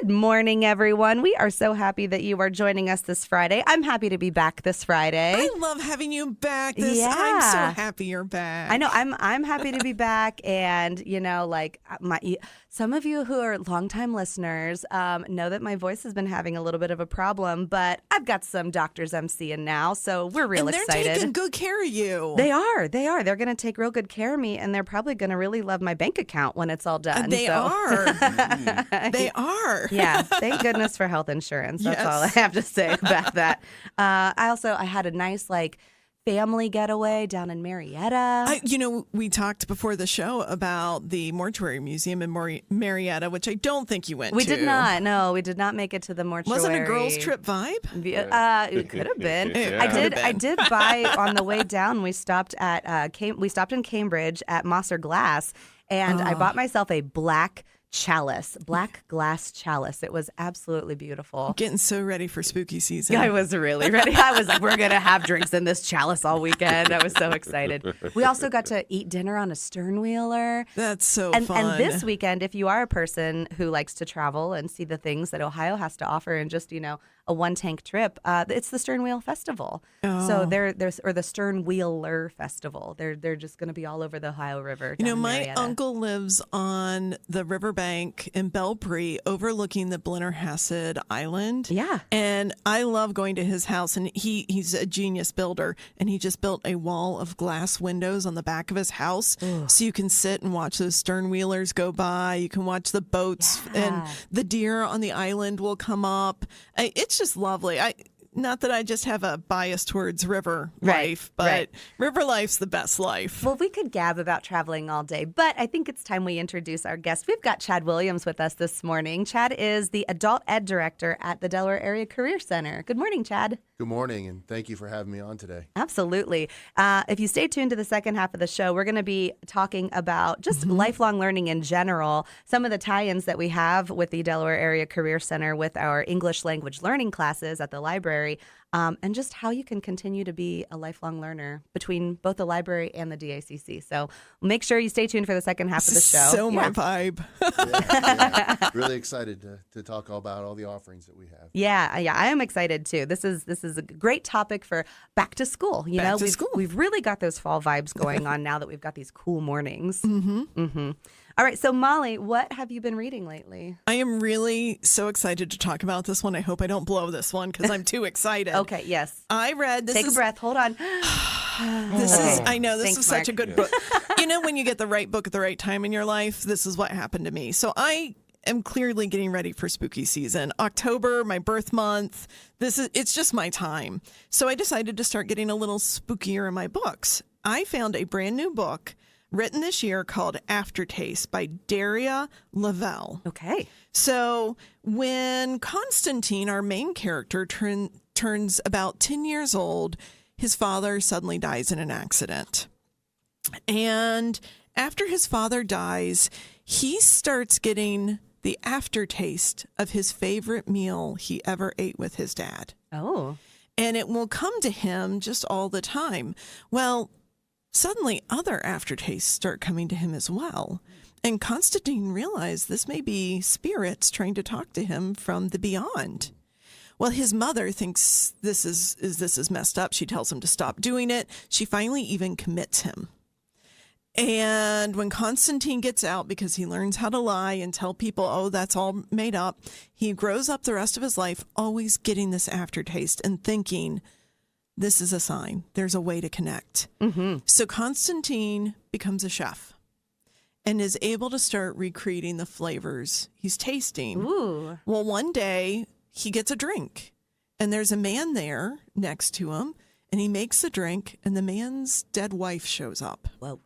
Good morning, everyone. We are so happy that you are joining us this Friday. I'm happy to be back this Friday. I love having you back. Yeah. I'm so happy you're back. I know. I'm happy to be back, and some of you who are longtime listeners know that my voice has been having a little bit of a problem, but I've got some doctors I'm seeing now, so we're real excited. And they're taking good care of you. They are. They're going to take real good care of me, and they're probably going to really love my bank account when it's all done. They are. They are. Yeah. Thank goodness for health insurance. That's all I have to say about that. I had a nice family getaway down in Marietta. We talked before the show about the Mortuary Museum in Marietta, which I don't think you went to. We did not. No, we did not make it to the mortuary. Wasn't a girls' trip vibe? It could have been. I did buy on the way down. We stopped in Cambridge at Mosser Glass, and I bought myself a black glass chalice. It was absolutely beautiful. Getting so ready for spooky season. I was really ready. I was like, we're going to have drinks in this chalice all weekend. I was so excited. We also got to eat dinner on a sternwheeler. That's so fun. And this weekend, if you are a person who likes to travel and see the things that Ohio has to offer in just, a one-tank trip, it's the Sternwheel Festival. Oh. So there's the Sternwheeler Festival. They're just going to be all over the Ohio River. My uncle lives on the riverbank in Belpre, overlooking the Blennerhassett Island. Yeah. And I love going to his house, and he's a genius builder, and he just built a wall of glass windows on the back of his house. Ugh. So you can sit and watch those sternwheelers go by. You can watch the boats, and the deer on the island will come up. It's just lovely. Not that I just have a bias towards river life, but river life's the best life. Well, we could gab about traveling all day, but I think it's time we introduce our guest. We've got Chad Williams with us this morning. Chad is the Adult Ed Director at the Delaware Area Career Center. Good morning, Chad. Good morning, and thank you for having me on today. Absolutely. If you stay tuned to the second half of the show, we're going to be talking about just lifelong learning in general, some of the tie-ins that we have with the Delaware Area Career Center with our English language learning classes at the library. And just how you can continue to be a lifelong learner between both the library and the DACC. So make sure you stay tuned for the second half of the show. So my vibe. Really excited to talk about all the offerings that we have. Yeah, I am excited too. This is a great topic for back to school. We've really got those fall vibes going on now that we've got these cool mornings. All right, so Molly, what have you been reading lately? I am really so excited to talk about this one. I hope I don't blow this one because I'm too excited. Okay, yes. I read this. Take a breath. Hold on. I know this is such a good book. When you get the right book at the right time in your life, this is what happened to me. So I am clearly getting ready for spooky season. October, my birth month. It's just my time. So I decided to start getting a little spookier in my books. I found a brand new book written this year called Aftertaste by Daria Lavelle. Okay. So when Constantine, our main character, turns about 10 years old, his father suddenly dies in an accident. And after his father dies, he starts getting the aftertaste of his favorite meal he ever ate with his dad. Oh. And it will come to him just all the time. Well, suddenly, other aftertastes start coming to him as well. And Constantine realized this may be spirits trying to talk to him from the beyond. Well, his mother thinks this is messed up. She tells him to stop doing it. She finally even commits him. And when Constantine gets out, because he learns how to lie and tell people, oh, that's all made up, he grows up the rest of his life always getting this aftertaste and thinking, this is a sign. There's a way to connect. So Constantine becomes a chef and is able to start recreating the flavors he's tasting. Ooh. Well, one day he gets a drink and there's a man there next to him and he makes the drink and the man's dead wife shows up. Whoa.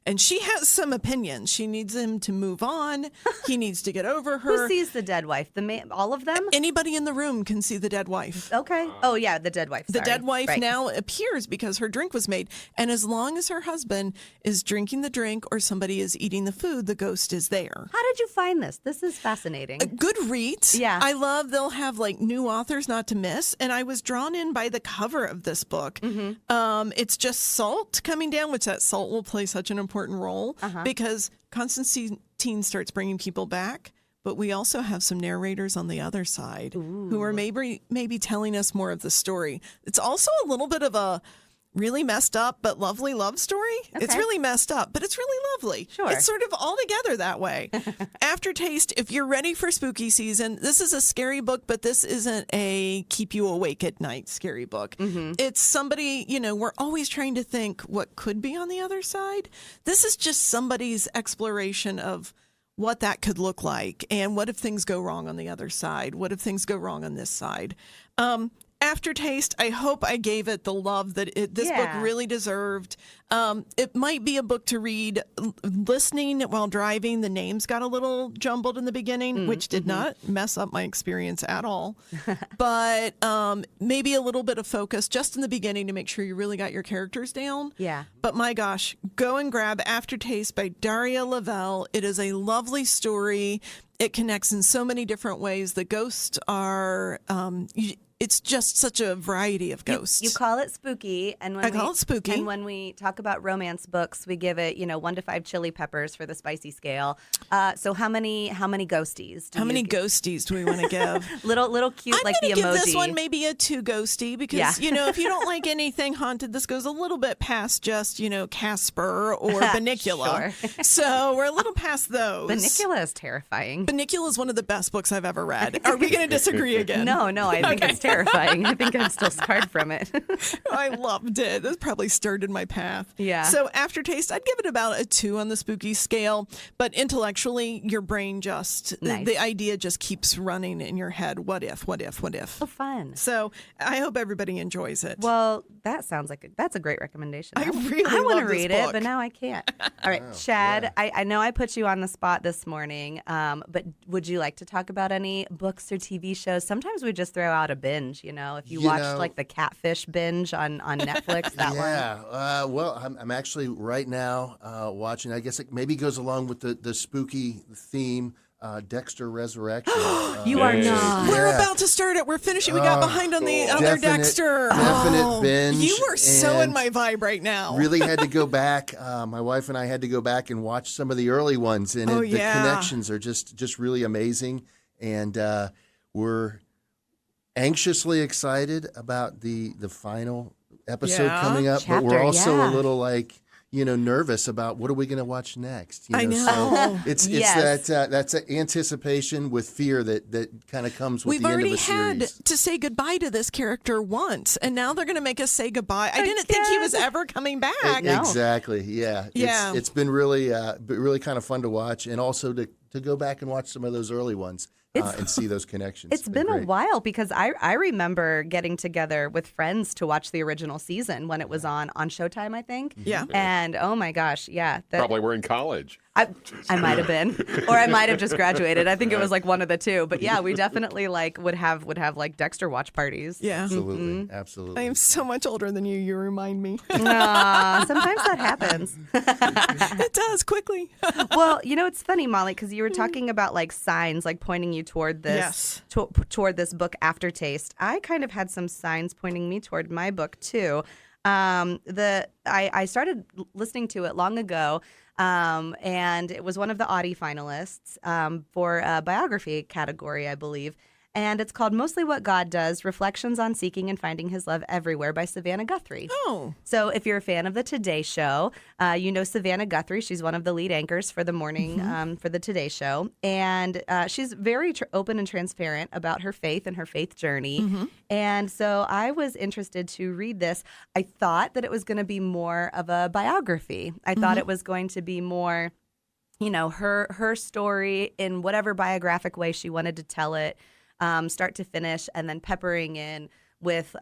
And she has some opinions. She needs him to move on. He needs to get over her. Who sees the dead wife? All of them? Anybody in the room can see the dead wife. Okay. Oh, yeah, the dead wife. The dead wife now appears because her drink was made. And as long as her husband is drinking the drink or somebody is eating the food, the ghost is there. How did you find this? This is fascinating. Goodreads. Yeah. I love they'll have new authors not to miss. And I was drawn in by the cover of this book. It's just salt coming down, which that salt will play such an important role because Constantine starts bringing people back, but we also have some narrators on the other side who are maybe telling us more of the story. It's also a little bit of a really messed up but lovely love story. Okay. It's really messed up, but it's really lovely. Sure. It's sort of all together that way. Aftertaste, if you're ready for spooky season, this is a scary book, but this isn't a keep you awake at night scary book. It's somebody, we're always trying to think what could be on the other side. This is just somebody's exploration of what that could look like and what if things go wrong on the other side? What if things go wrong on this side? Aftertaste, I hope I gave it the love that this book really deserved. It might be a book to read listening while driving. The names got a little jumbled in the beginning, which did not mess up my experience at all. But maybe a little bit of focus just in the beginning to make sure you really got your characters down. Yeah. But my gosh, go and grab Aftertaste by Daria Lavelle. It is a lovely story. It connects in so many different ways. The ghosts are... it's just such a variety of ghosts. You call it spooky, and when I call it spooky. And when we talk about romance books, we give it 1 to 5 chili peppers for the spicy scale. So how many ghosties? How many ghosties do we want to give? little cute, like the emoji. I'm going to give this one maybe a 2 ghosty because if you don't like anything haunted, this goes a little bit past just Casper or Bunnicula. Sure. So we're a little past those. Bunnicula is terrifying. Bunnicula is one of the best books I've ever read. Are we going to disagree again? No, I think it's terrifying. I think I'm still scarred from it. I loved it. This probably started my path. Yeah. So Aftertaste, I'd give it about a 2 on the spooky scale, but intellectually, your brain the idea just keeps running in your head. What if? Oh, fun. So I hope everybody enjoys it. Well, that sounds like that's a great recommendation. I really I want to love this read it, book. but now I can't. All right, Chad, I know I put you on the spot this morning, but would you like to talk about any books or TV shows? Sometimes we just throw out a binge. If you watched like the Catfish binge on Netflix, that one. Yeah. Well, I'm actually right now watching. I guess it maybe goes along with the spooky theme. Dexter Resurrection. You are not. We're about to start it. We're finishing. We got behind on the other Dexter. Definite binge. You are so in my vibe right now. Really had to go back. My wife and I had to go back and watch some of the early ones, and the connections are just really amazing. And we're anxiously excited about the final episode coming up, but we're also a little nervous about what are we going to watch next. I know. So it's that's an anticipation with fear that kind of comes with the end of the series. We've already had to say goodbye to this character once, and now they're going to make us say goodbye. I didn't think he was ever coming back. Exactly. Yeah. It's been really kind of fun to watch, and also to go back and watch some of those early ones. And see those connections. It's been a while because I remember getting together with friends to watch the original season when it was on Showtime, I think. Yeah. And oh my gosh, yeah. Probably were in college. I might have been, or I might have just graduated. I think it was like one of the two. But yeah, we definitely would have like Dexter watch parties. Yeah, absolutely. I am so much older than you. You remind me. Sometimes that happens. It does quickly. Well, it's funny, Molly, because you were talking about like signs, like pointing you toward this, toward this book, Aftertaste. I kind of had some signs pointing me toward my book too. I started listening to it long ago. And it was one of the Audie finalists for a biography category, I believe. And it's called Mostly What God Does, Reflections on Seeking and Finding His Love Everywhere by Savannah Guthrie. Oh. So if you're a fan of the Today Show, you know Savannah Guthrie. She's one of the lead anchors for the morning for the Today Show. And she's very open and transparent about her faith and her faith journey. And so I was interested to read this. I thought that it was going to be more of a biography. I thought it was going to be more, her story in whatever biographic way she wanted to tell it. Start to finish, and then peppering in with,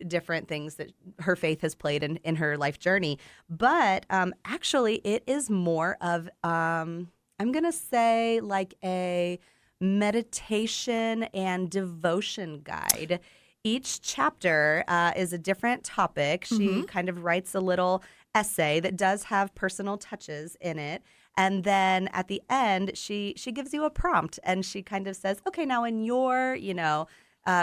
different things that her faith has played in her life journey. But actually, it is more of, I'm going to say, like a meditation and devotion guide. Each chapter is a different topic. She kind of writes a little essay that does have personal touches in it. And then at the end, she gives you a prompt, and she kind of says, okay, now in your,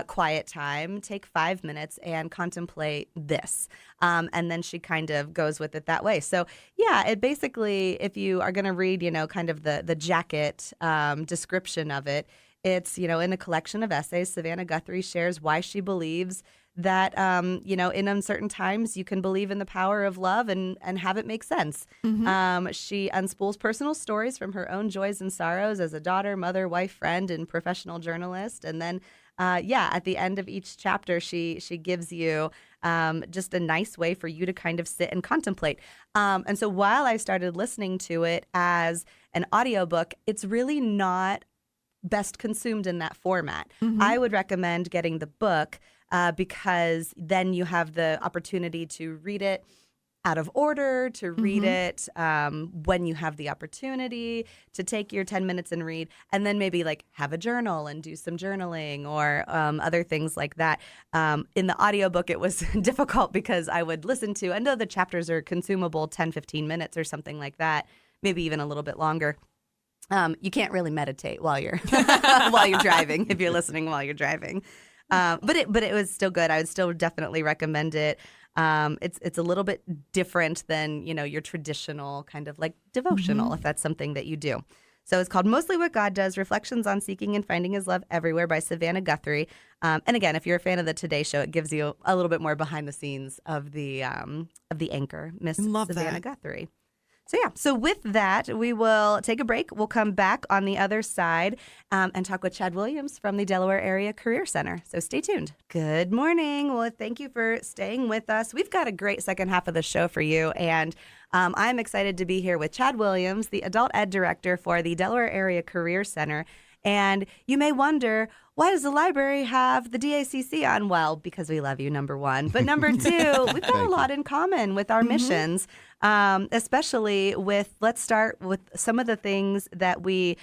quiet time, take 5 minutes and contemplate this. And then she kind of goes with it that way. So yeah, it basically, if you are going to read, kind of the jacket description of it, it's, in a collection of essays, Savannah Guthrie shares why she believes that, in uncertain times, you can believe in the power of love and have it make sense. She unspools personal stories from her own joys and sorrows as a daughter, mother, wife, friend, and professional journalist. And then, at the end of each chapter, she gives you just a nice way for you to kind of sit and contemplate. And so while I started listening to it as an audiobook, it's really not best consumed in that format. I would recommend getting the book because then you have the opportunity to read it out of order, to read it when you have the opportunity, to take your 10 minutes and read, and then maybe like have a journal and do some journaling or other things like that. In the audiobook, it was difficult because I would listen to, I know the chapters are consumable 10, 15 minutes or something like that, maybe even a little bit longer. You can't really meditate while you're while you're driving if you're listening while you're driving. But it was still good. I would still definitely recommend it. It's a little bit different than, your traditional kind of like devotional, if that's something that you do. So it's called Mostly What God Does, Reflections on Seeking and Finding His Love Everywhere by Savannah Guthrie. And again, if you're a fan of the Today Show, it gives you a little bit more behind the scenes of the anchor, Miss Savannah Guthrie. So with that, we will take a break. We'll come back on the other side and talk with Chad Williams from the Delaware Area Career Center. So stay tuned. Good morning. Well, thank you for staying with us. We've got a great second half of the show for you. And I'm excited to be here with Chad Williams, the Adult Ed Director for the Delaware Area Career Center. And you may wonder, why does the library have the DACC on? Well, because we love you, number one. But number two, we've got a lot in common with our missions, especially with, let's start with some of the things that we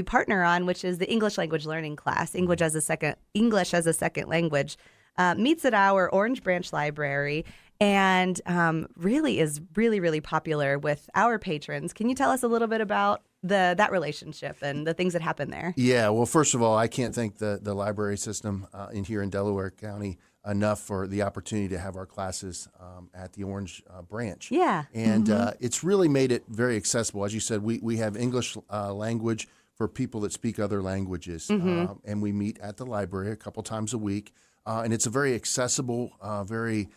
partner on, which is the English language learning class, English as a second language, meets at our Orange Branch Library. And really is really popular with our patrons. Can you tell us a little bit about that relationship and the things that happen there? Yeah, well, first of all, I can't thank the library system here in Delaware County enough for the opportunity to have our classes at the Orange Branch. Yeah. And it's really made it very accessible. As you said, we have English language for people that speak other languages. And we meet at the library a couple times a week. And it's a very accessible, very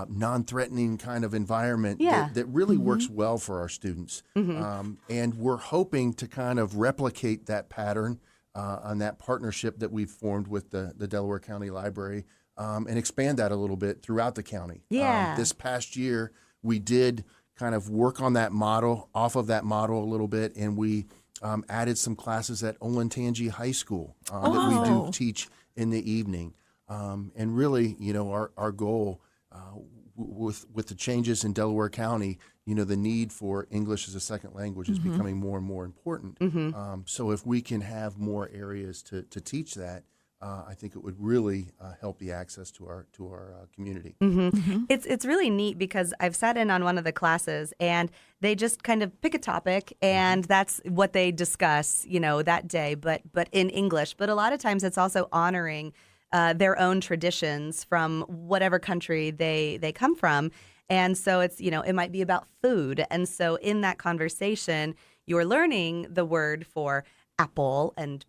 non-threatening kind of environment that really works well for our students. And we're hoping to kind of replicate that pattern on that partnership that we've formed with the Delaware County Library and expand that a little bit throughout the county. This past year, we did kind of work on that model, off of that model a little bit, and we added some classes at Olentangy High School that we do teach in the evening. And really, our goal with the changes in Delaware County, the need for English as a second language is becoming more and more important. So if we can have more areas to teach that, I think it would really help the access to our community. It's really neat because I've sat in on one of the classes and they just kind of pick a topic and that's what they discuss, that day, but in English. But a lot of times it's also honoring their own traditions from whatever country they come from. And so it's, it might be about food. And so in that conversation, you're learning the word for apple and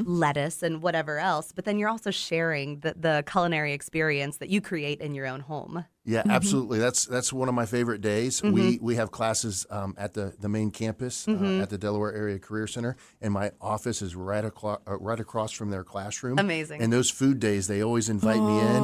lettuce and whatever else, but then you're also sharing the culinary experience that you create in your own home. Yeah, absolutely. That's one of my favorite days. We have classes at the main campus at the Delaware Area Career Center, and my office is right across from their classroom. Amazing. And those food days, they always invite me in,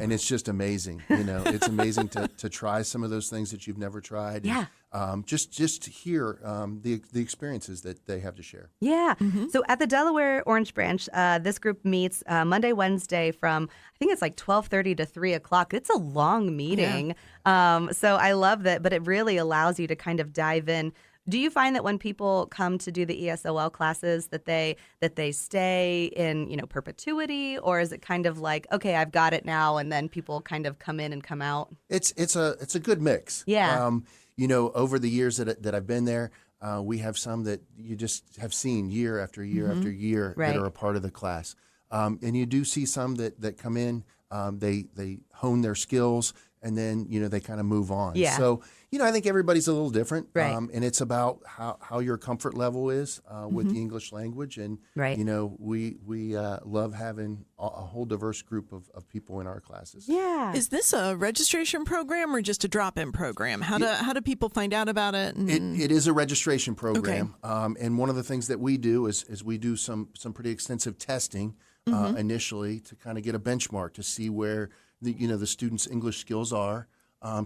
and it's just amazing. It's amazing to try some of those things that you've never tried. Yeah. And, just hear the experiences that they have to share. Yeah. So at the Delaware Orange Branch, this group meets Monday, Wednesday from, I think it's like 12:30 to 3 o'clock. It's a long meeting. Yeah. So I love that, but it really allows you to kind of dive in. Do you find that when people come to do the ESOL classes that they stay in, perpetuity, or is it kind of like, okay, I've got it now, and then people kind of come in and come out? It's a good mix. Yeah. Over the years that I've been there, we have some that you just have seen year after year after year that are a part of the class. And you do see some that come in, they hone their skills, and then, they kind of move on. Yeah. So, I think everybody's a little different. Right. And it's about how your comfort level is with the English language. And, right. We love having a whole diverse group of people in our classes. Yeah. Is this a registration program or just a drop-in program? How do people find out about it? It is a registration program. Okay. And one of the things that we do is we do some pretty extensive testing initially to kind of get a benchmark to see where the students' English skills are,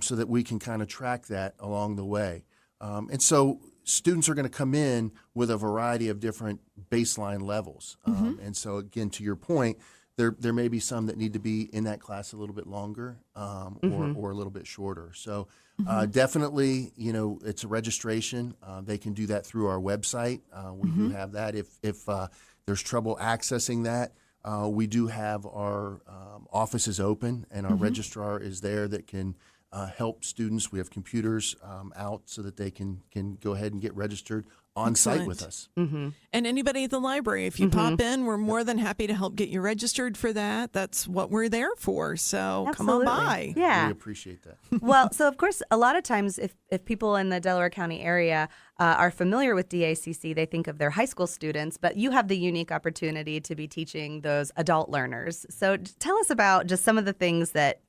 so that we can kind of track that along the way. And so students are going to come in with a variety of different baseline levels. And so, again, to your point, there may be some that need to be in that class a little bit longer or a little bit shorter. So definitely, it's a registration. They can do that through our website. We do have that. If there's trouble accessing that, we do have our offices open, and our registrar is there that can help students. We have computers out so that they can go ahead and get registered on site with us. And anybody at the library, if you pop in, we're more than happy to help get you registered for that. That's what we're there for. So Absolutely. Come on by. Yeah. We appreciate that. Well, so of course, a lot of times if people in the Delaware County area are familiar with DACC, they think of their high school students, but you have the unique opportunity to be teaching those adult learners. So tell us about just some of the things that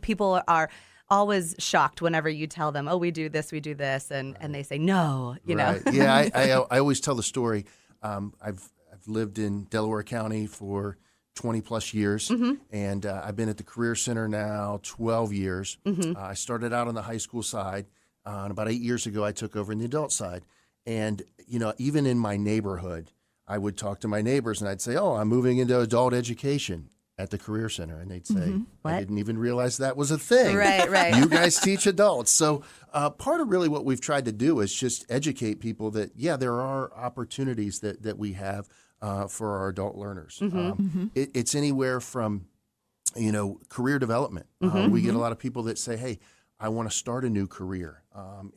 people are always shocked whenever you tell them, oh, we do this, and they say, no, know. Yeah, I always tell the story. I've lived in Delaware County for 20 plus years, and I've been at the Career Center now 12 years. I started out on the high school side, and about 8 years ago, I took over in the adult side. And, even in my neighborhood, I would talk to my neighbors and I'd say, oh, I'm moving into adult education at the Career Center. And they'd say, I didn't even realize that was a thing. Right. You guys teach adults. So part of really what we've tried to do is just educate people that, there are opportunities that we have for our adult learners. It's anywhere from, career development. We get a lot of people that say, hey, I want to start a new career.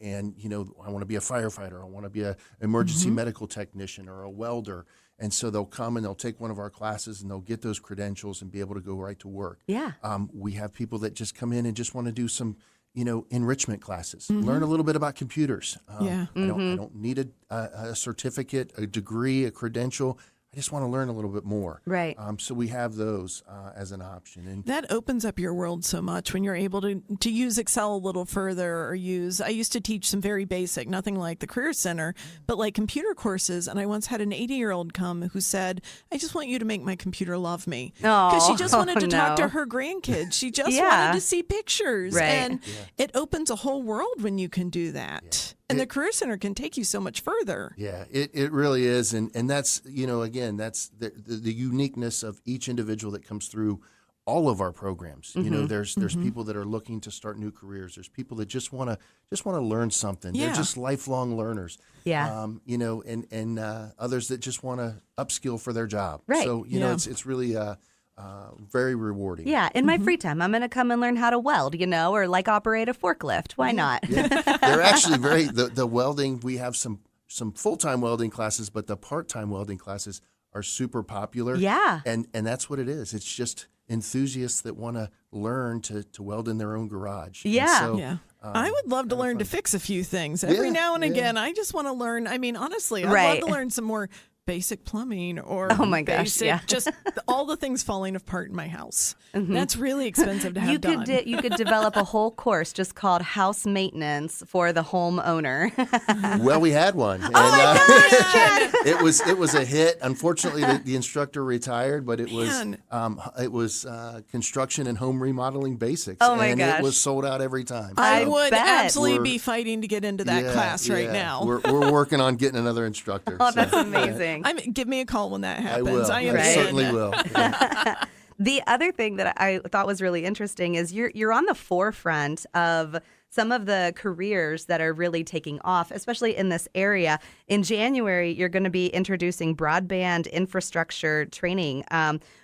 And, I want to be a firefighter. I want to be an emergency medical technician or a welder. And so they'll come and they'll take one of our classes and they'll get those credentials and be able to go right to work. Yeah. We have people that just come in and just want to do some, enrichment classes, learn a little bit about computers. I don't need a certificate, a degree, a credential. I just want to learn a little bit more. Right. So we have those as an option. And that opens up your world so much when you're able to use Excel a little further I used to teach some very basic, nothing like the Career Center, but like computer courses. And I once had an 80-year-old come who said, I just want you to make my computer love me. Because she just wanted to talk to her grandkids. She just wanted to see pictures. Right. And it opens a whole world when you can do that. Yeah. And the Career Center can take you so much further. Yeah, it really is. And that's, again, that's the uniqueness of each individual that comes through all of our programs. There's people that are looking to start new careers. There's people that just want to learn something. Yeah. They're just lifelong learners. Yeah. And others that just want to upskill for their job. Right. So, it's really very rewarding. Yeah, in my free time, I'm going to come and learn how to weld, or like operate a forklift. Why not? Yeah. They're actually the welding, we have some full-time welding classes, but the part-time welding classes are super popular. Yeah. And that's what it is. It's just enthusiasts that want to learn to weld in their own garage. Yeah. I would love to learn to fix a few things. Every now and again, I just want to learn. I mean, honestly, I'd love to learn some more basic plumbing or just all the things falling apart in my house. That's really expensive to have done. You could develop a whole course just called house maintenance for the homeowner. Well, we had one. And, it was a hit. Unfortunately, the instructor retired, but it was construction and home remodeling basics. Oh my and gosh. It was sold out every time. I would absolutely be fighting to get into that class right now. We're working on getting another instructor. Oh, that's amazing. Give me a call when that happens. I will. I certainly will. Yeah. The other thing that I thought was really interesting is you're on the forefront of some of the careers that are really taking off, especially in this area. In January, you're going to be introducing broadband infrastructure training,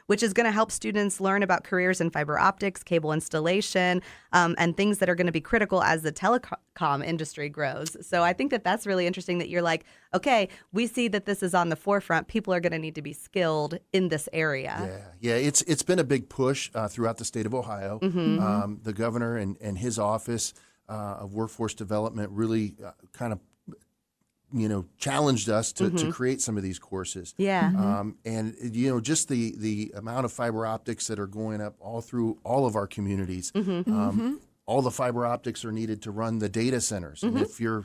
which is going to help students learn about careers in fiber optics, cable installation, and things that are going to be critical as the telecom industry grows. So I think that that's really interesting that you're like, okay, we see that this is on the forefront. People are going to need to be skilled in this area. Yeah. It's been a big push throughout the state of Ohio. The governor and his office of workforce development really kind of challenged us to create some of these courses. Yeah. And just the amount of fiber optics that are going up all through all of our communities. All the fiber optics are needed to run the data centers. And if you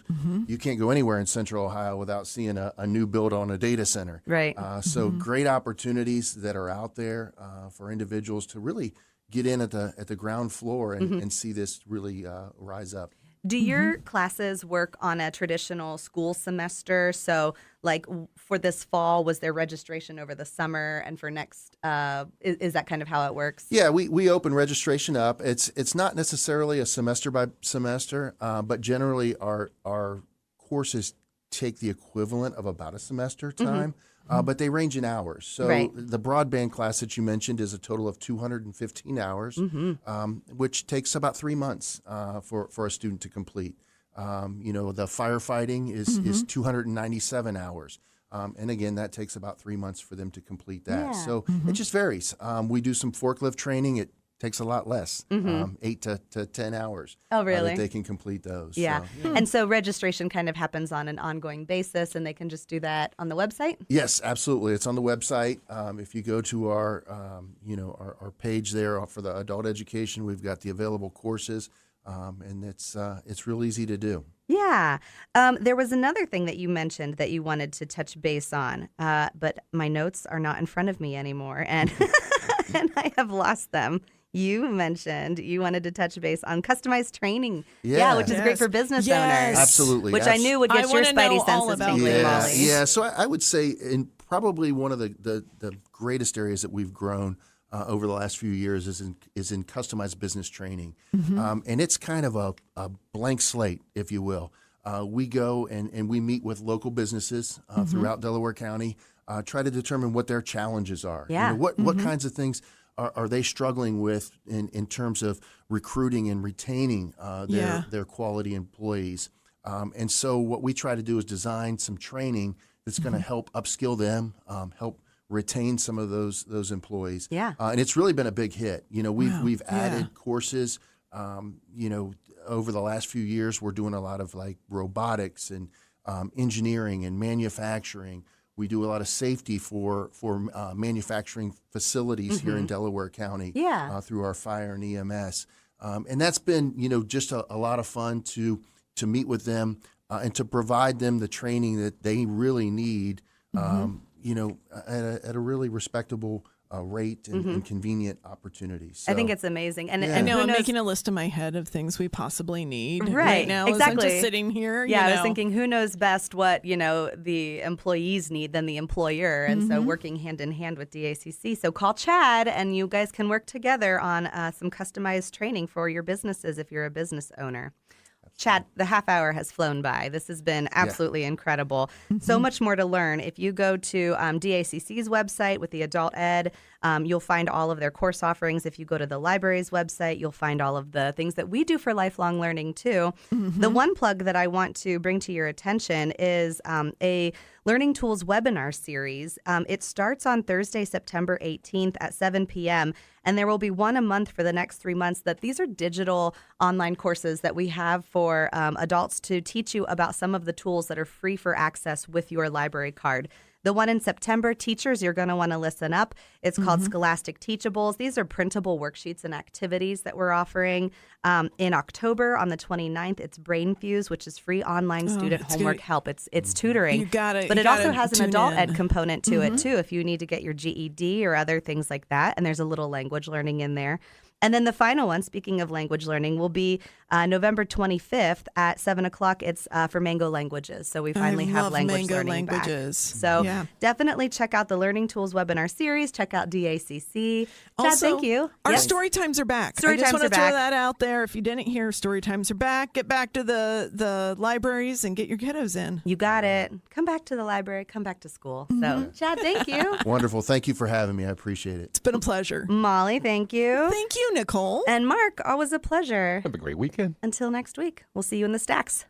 can't go anywhere in Central Ohio without seeing a new build on a data center. Right. So great opportunities that are out there for individuals to really get in at the ground floor and see this really rise up. Do your classes work on a traditional school semester? So, like for this fall, was there registration over the summer, and for next, is that kind of how it works? Yeah, we open registration up. It's not necessarily a semester by semester, but generally our courses take the equivalent of about a semester time. But they range in hours. So the broadband class that you mentioned is a total of 215 hours, which takes about 3 months for a student to complete. The firefighting is 297 hours. And again, that takes about 3 months for them to complete that. Yeah. So it just varies. We do some forklift training. It takes a lot less, 8 to 10 hours. Oh, really? That they can complete those. Yeah. So, And so registration kind of happens on an ongoing basis, and they can just do that on the website? Yes, absolutely. It's on the website. If you go to our page there for the adult education, we've got the available courses, and it's real easy to do. Yeah. There was another thing that you mentioned that you wanted to touch base on, but my notes are not in front of me anymore, and and I have lost them. You mentioned you wanted to touch base on customized training. Yeah, which is great for business owners. Absolutely. Which I knew would get your spidey senses tingling, Molly. Yeah, so I would say in probably one of the greatest areas that we've grown over the last few years is in customized business training. And it's kind of a blank slate, if you will. We go and we meet with local businesses throughout Delaware County, try to determine what their challenges are. Yeah. What kinds of things are they struggling with in terms of recruiting and retaining their quality employees? And so what we try to do is design some training that's going to help upskill them, help retain some of those employees. Yeah. And it's really been a big hit. We've added courses. Over the last few years, we're doing a lot of like robotics and engineering and manufacturing. We do a lot of safety for manufacturing facilities here in Delaware County through our fire and EMS. And that's been, just a lot of fun to meet with them and to provide them the training that they really need, at a really respectable rate and convenient opportunities. So, I think it's amazing. And I know I'm making a list in my head of things we possibly need right now. Exactly. As I'm just sitting here. Yeah, I was thinking, who knows best what the employees need than the employer, and so working hand in hand with DACC. So call Chad, and you guys can work together on some customized training for your businesses if you're a business owner. Chad, the half hour has flown by. This has been absolutely incredible. So much more to learn. If you go to DACC's website with the Adult Ed, you'll find all of their course offerings. If you go to the library's website, you'll find all of the things that we do for lifelong learning too. The one plug that I want to bring to your attention is a Learning Tools webinar series. It starts on Thursday, September 18th at 7 p.m., and there will be one a month for the next 3 months. These are digital online courses that we have for adults to teach you about some of the tools that are free for access with your library card. The one in September, teachers, you're going to want to listen up. It's called Scholastic Teachables. These are printable worksheets and activities that we're offering. In October, on the 29th, it's Brain Fuse, which is free online student homework help. It's tutoring. But it also has an adult ed component to it, too, if you need to get your GED or other things like that. And there's a little language learning in there. And then the final one, speaking of language learning, will be November 25th at 7 o'clock. It's for Mango Languages. So we finally have language Mango learning languages. back. So definitely check out the Learning Tools webinar series. Check out DACC. Chad, Also, thank you. Our story times are back. Story I just times want to are throw back. that out there. If you didn't hear, story times are back. Get back to the libraries and get your kiddos in. You got it. Come back to the library. Come back to school. So, Chad, thank you. Wonderful. Thank you for having me. I appreciate it. It's been a pleasure. Molly, thank you. Thank you, Nicole. And Mark, always a pleasure. Have a great weekend. Until next week, we'll see you in the stacks.